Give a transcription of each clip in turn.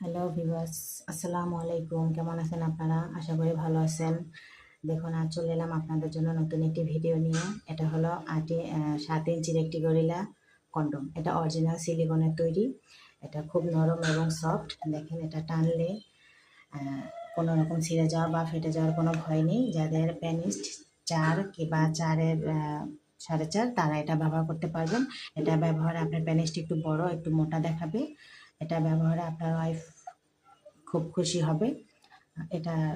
Hello viewers, আসসালামু আলাইকুম। কেমন আছেন আপনারা? আশা করি ভালো আছেন। দেখুন, আজ চলে এলাম আপনাদের জন্য নতুন একটি ভিডিও নিয়ে। এটা হলো 7 ইঞ্চির একটি গরিলা কন্ডম। এটা অরিজিনাল সিলিকনের তৈরি। এটা খুব নরম এবং সফট। দেখেন, এটা টানলে আহ, কোনো রকম ছিঁড়ে যাওয়া বা ফেটে যাওয়ার কোনো ভয় নেই। যাদের প্যানিস 4 কিংবা 4-এর 4.5 তারা এটা ব্যবহার করতে পারবেন। এটা ব্যবহারে আপনার প্যানিসটি একটু বড়, একটু মোটা দেখাবে। এটা ব্যবহারে আপনার ওয়াইফ খুব খুশি হবে। এটার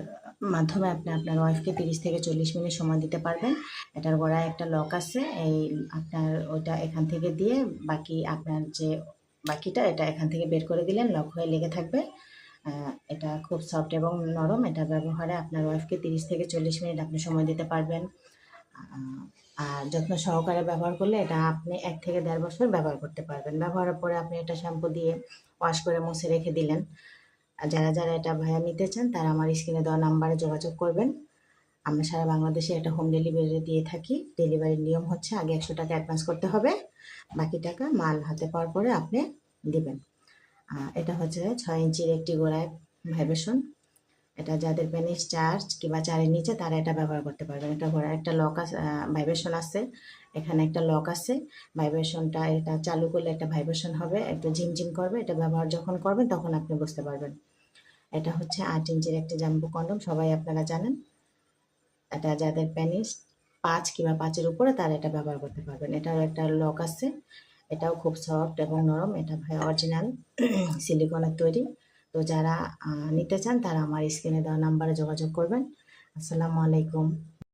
মাধ্যমে আপনি আপনার ওয়াইফকে 30 থেকে 40 মিনিট সময় দিতে পারবেন। এটার গোড়ায় একটা লক আছে। এই আপনার ওইটা এখান থেকে দিয়ে বাকি আপনার যে বাকিটা এটা এখান থেকে বের করে দিলেন, লক হয়ে লেগে থাকবে। এটা খুব সফট এবং নরম। এটা ব্যবহারে আপনার ওয়াইফকে 30 থেকে 40 মিনিট আপনি সময় দিতে পারবেন। আর যত্ন সহকারে ব্যবহার করলে এটা আপনি 1 থেকে 1.5 বছর ব্যবহার করতে পারবেন। ব্যবহারের পরে আপনি এটা শ্যাম্পু দিয়ে ওয়াশ করে মুছে রেখে দিলেন। আর যারা যারা এটা ভাইয়া নিতে চান তারা আমার স্ক্রিনে দেওয়া নাম্বারে যোগাযোগ করবেন। আমরা সারা বাংলাদেশে এটা হোম ডেলিভারি দিয়ে থাকি। ডেলিভারির নিয়ম হচ্ছে আগে 100 টাকা অ্যাডভান্স করতে হবে, বাকি টাকা মাল হাতে পাওয়ার পরে আপনি দিবেন। এটা হচ্ছে 6 ইঞ্চির একটি গোড়ায় ভাইব্রেশন। এটা যাদের পেনিস 4 কিংবা 4-এর নিচে তারা এটা ব্যবহার করতে পারবেন। এটা গোড়ায় একটা লক আছে, ভাইব্রেশন আছে। এখানে একটা লক আছে। ভাইব্রেশনটা এটা চালু করলে একটা ভাইব্রেশন হবে, একটু ঝিমঝিম করবে। এটা ব্যবহার যখন করবেন তখন আপনি বুঝতে পারবেন। এটা হচ্ছে 8 ইঞ্চির একটি জাম্বো কন্ডম, সবাই আপনারা জানেন। এটা যাদের প্যানিস 5 কিংবা 5-এর উপরে তারা এটা ব্যবহার করতে পারবেন। এটারও একটা লক আছে। এটাও খুব সফট এবং নরম। এটা ভাই অরিজিনাল সিলিকনের তৈরি। তো যারা নিতে চান তারা আমার স্ক্রিনে দেওয়া নাম্বারে যোগাযোগ করবেন। আসসালামু আলাইকুম।